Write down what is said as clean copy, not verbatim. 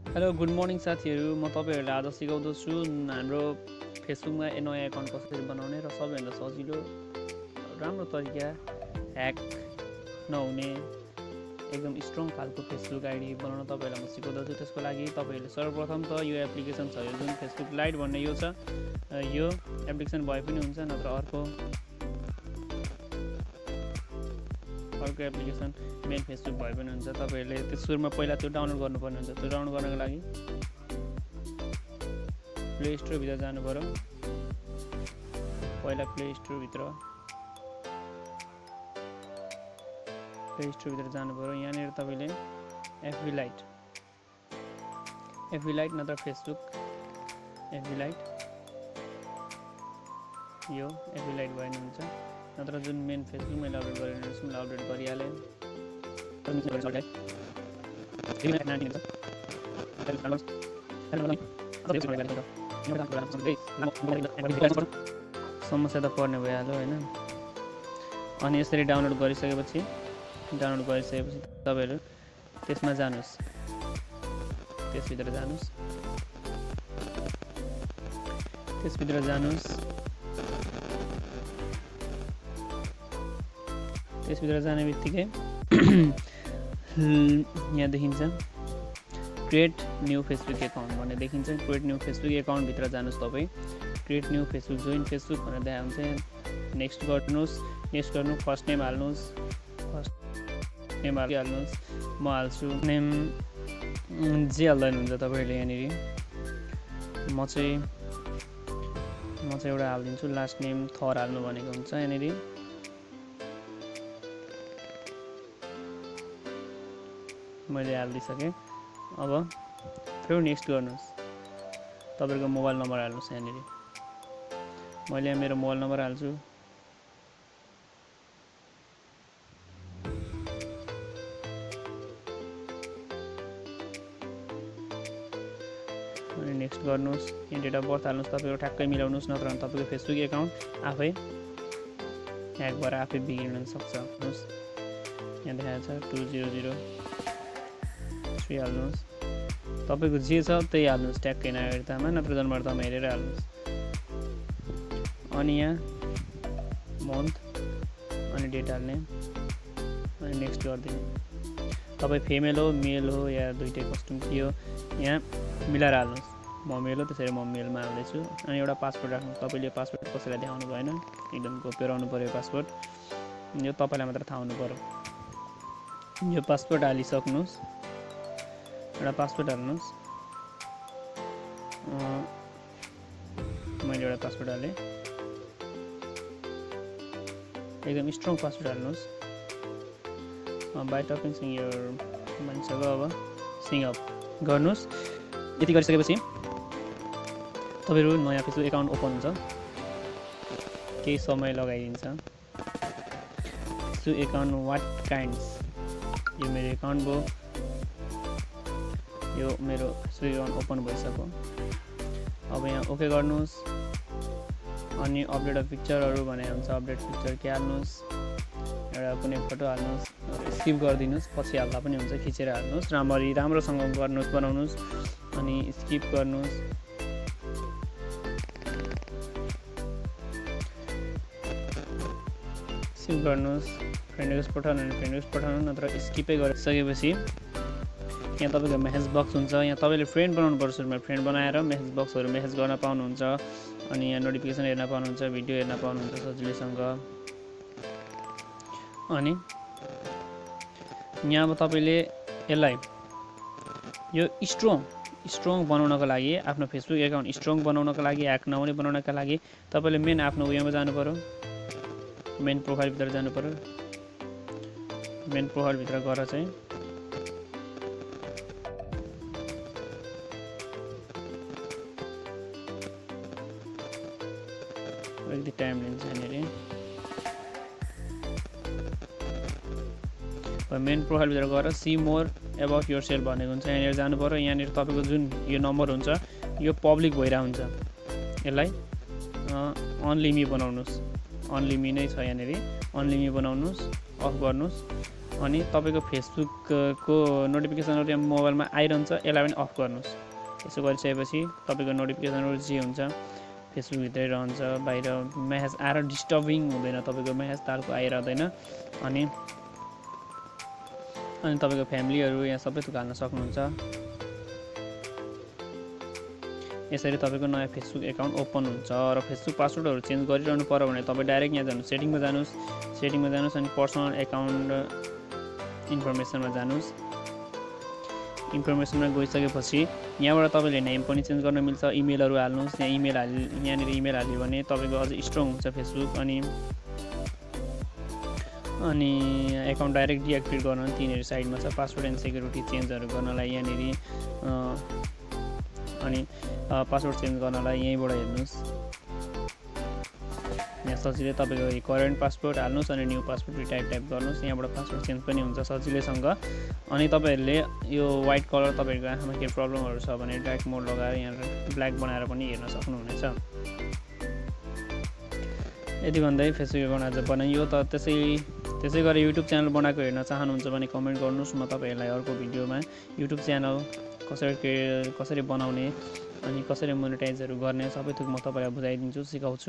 Hello good morning साथीहरू, म तपाईँहरूलाई आज सिकाउँदछु हाम्रो फेसबुकमा नयाँ एकाउन्ट कसरी बनाउने र सबैभन्दा सजिलो राम्रो तरिका ह्याक नहुने एकदम स्ट्रङ खालको फेसबुक आइडी बनाउन तपाईँहरूलाई म सिकाउँदछु। त्यसको लागि तपाईँहरूले सर्वप्रथम त यो एप्लिकेसन छ, यो जुन फेसबुक लाइट भन्ने यो छ, यो एप्लिकेसन भए पनि हुन्छ, नत्र अर्को एप्लिकेसन मेन फेसबुक भए पनि हुन्छ। तपाईँहरूले त्यो सुरुमा पहिला त्यो डाउनलोड गर्नुपर्ने हुन्छ। त्यो डाउनलोड गर्नको लागि प्ले स्टोरभित्र जानु पर्यो। पहिला प्ले स्टोरभित्र जानु पर्यो। यहाँनिर तपाईँले एफबी लाइट नत्र फेसबुक एफबी लाइट, यो एफबी लाइट भए नि हुन्छ, नत्र जुन मेन फेसबुक मैले अपडेट गरेर मैले अपडेट गरिहालेँ। समस्या त पर्ने भइहाल्यो होइन। अनि यसरी डाउनलोड गरिसकेपछि तपाईँहरू त्यसमा जानुहोस्, त्यसभित्र जाने बित्तिकै यहाँ देखिन्छ क्रिएट न्यू फेसबुक एकाउन्ट भन्ने देखिन्छ। क्रिएट न्यू फेसबुक एकाउन्टभित्र जानुहोस्। तपाईँ create new Facebook join Facebook भनेर देखाउँछ। नेक्स्ट गर्नु, फर्स्ट नेम हाल्नुहोस्, म हाल्छु नेम जे हाल्दैन हुन्छ तपाईँहरूले। यहाँनिर म चाहिँ एउटा हालिदिन्छु, लास्ट नेम थर हाल्नु भनेको हुन्छ। यहाँनिर मैले हालिदिइसकेँ। अब फेरि नेक्स्ट गर्नुहोस्, तपाईँको मोबाइल नम्बर हाल्नुहोस्। यहाँनिर मैले यहाँ मेरो मोबाइल नम्बर हाल्छु। अनि नेक्स्ट गर्नुहोस्। यहाँ डेट अफ बर्थ हाल्नुहोस्, तपाईँको ठ्याक्कै मिलाउनुहोस्, नत्र भने तपाईँको फेसबुक एकाउन्ट आफै ह्याक भएर आफै बिग्रिन सक्छ। यहाँ देखाएको छ 2003 हाल्नुहोस्। तपाईँको जे छ त्यही हाल्नुहोस्, ट्याक्कै नागरिकतामा नत्र जन्मतामा हेरेर हाल्नुहोस्। अनि यहाँ मन्थ अनि डेट हाल्ने, अनि नेक्स्ट गरिदिने। तपाईँ फिमेल हो मेल हो या दुइटै कस्ट्युम के हो यहाँ मिलाएर हाल्नुहोस्। म मेल हो त्यसरी म मेलमा हाल्दैछु। अनि एउटा पासवर्ड राख्नुहोस्। तपाईँले पासवर्ड कसैलाई देखाउनु भएन, एकदम गोप्य रहनु पऱ्यो पासवर्ड। यो तपाईँलाई मात्र थाहा हुनु पऱ्यो। यो पासवर्ड हालिसक्नुहोस्, एउटा पासवर्ड हाल्नुहोस्। मैले एउटा पासवर्ड हालेँ, एकदम स्ट्रङ पासवर्ड हाल्नुहोस्। बाई टकिङ सिङ यर भनिसक्यो, अब सिङ अप गर्नुहोस्। यति गरिसकेपछि तपाईँहरू नयाँ फेसबुक एकाउन्ट ओपन हुन्छ, केही समय लगाइदिन्छ। फेसबुक एकाउन्ट वाट काइन्ड्स, यो मेरो एकाउन्ट भयो, यो मेरो फेसबुक एकाउन्ट ओपन भइसक्यो। अब यहाँ ओके गर्नुहोस्। अनि अपडेट अफ पिक्चरहरू भने हुन्छ, अपडेट पिक्चर के हाल्नुहोस्, एउटा कुनै फोटो हाल्नुहोस्, स्किप गरिदिनुहोस्, पछि हाल्दा पनि हुन्छ, खिचेर हाल्नुहोस्। राम्रोसँग गर्नुहोस्, बनाउनुहोस्, अनि स्किप गर्नुहोस्। स्किप गर्नुहोस्, फ्रेन्ड रिक्वेस्ट पठाउनु नत्र स्किपै गरिसकेपछि यहाँ तपाईँको मेसेज बक्स हुन्छ। यहाँ तपाईँले फ्रेन्ड बनाउनु पर्छ। सुरुमा फ्रेन्ड बनाएर मेसेज बक्सहरू मेसेज गर्न पाउनुहुन्छ। अनि यहाँ नोटिफिकेसन हेर्न पाउनुहुन्छ, भिडियो हेर्न पाउनुहुन्छ सजिलैसँग। अनि यहाँ अब तपाईँले यसलाई यो स्ट्रङ बनाउनको लागि, आफ्नो फेसबुक एकाउन्ट स्ट्रङ बनाउनको लागि, ह्याक नहुने बनाउनका लागि तपाईँले मेन आफ्नो उयोमा जानु पऱ्यो, मेन प्रोफाइलभित्र जानु पऱ्यो। मेन प्रोफाइलभित्र गएर चाहिँ अलिकति टाइम लिन्छ। यहाँनिर मेन प्रोफाइलभित्र गएर see more about yourself भनेको हुन्छ, यहाँनिर जानु पऱ्यो। यहाँनिर तपाईँको जुन यो नम्बर हुन्छ यो पब्लिक भइरहेको हुन्छ, यसलाई अनली मी बनाउनुहोस्। अनली मी नै छ, यहाँनिर अनली मी बनाउनुहोस्, अफ गर्नुहोस्। अनि तपाईँको फेसबुकको नोटिफिकेसनहरू यहाँ मोबाइलमा आइरहन्छ, यसलाई पनि अफ गर्नुहोस्। यसो गरिसकेपछि तपाईँको नोटिफिकेसनहरू जे हुन्छ फेसबुकभित्रै रहन्छ, बाहिर म्यासेज आएर डिस्टर्बिङ हुँदैन, तपाईँको म्यासेज तालको आइरहँदैन। अनि तपाईँको फ्यामिलीहरू यहाँ सबै थोक हाल्न सक्नुहुन्छ। यसरी तपाईँको नयाँ फेसबुक एकाउन्ट ओपन हुन्छ। र फेसबुक पासवर्डहरू चेन्ज गरिरहनु पर्यो भने तपाईँ डाइरेक्ट यहाँ जानुहोस्, सेटिङमा जानुहोस् अनि पर्सनल एकाउन्ट इन्फर्मेसनमा जानुहोस्। इन्फर्मेसनमा गइसकेपछि यहाँबाट तपाईँले नेम पनि चेन्ज गर्न मिल्छ, इमेलहरू हाल्नुहोस्। यहाँनिर इमेल हाल्यो भने तपाईँको अझै स्ट्रङ हुन्छ फेसबुक। अनि एकाउन्ट डाइरेक्ट डिएक्टिभेट गर्न तिनीहरू साइडमा छ, पासवर्ड एन्ड सेक्युरिटी चेन्जहरू गर्नलाई यहाँनिर, अनि पासवर्ड चेन्ज गर्नलाई यहीँबाट हेर्नुहोस्। यहाँ सजिलै तपाईँको करेन्ट पासवर्ड हाल्नुहोस् अनि न्यू पासवर्ड टाइप गर्नुहोस्। यहाँबाट पासवर्ड चेन्ज पनि हुन्छ सजिलैसँग। अनि तपाईँहरूले यो व्हाइट कलर तपाईँहरूको आँखामा केही प्रब्लमहरू छ भने डार्क मोड लगाएर यहाँ ब्ल्याक बनाएर पनि हेर्न सक्नुहुनेछ। यति भन्दै फेसबुक एकाउन्ट आज बनाइयो। त त्यसै गरी युट्युब च्यानल बनाएको हेर्न चाहनुहुन्छ भने कमेन्ट गर्नुहोस्। म तपाईँहरूलाई अर्को भिडियोमा युट्युब च्यानल कसरी बनाउने अनि कसरी मोनेटाइजहरू गर्ने सबै थोक म तपाईँलाई बुझाइदिन्छु, सिकाउँछु।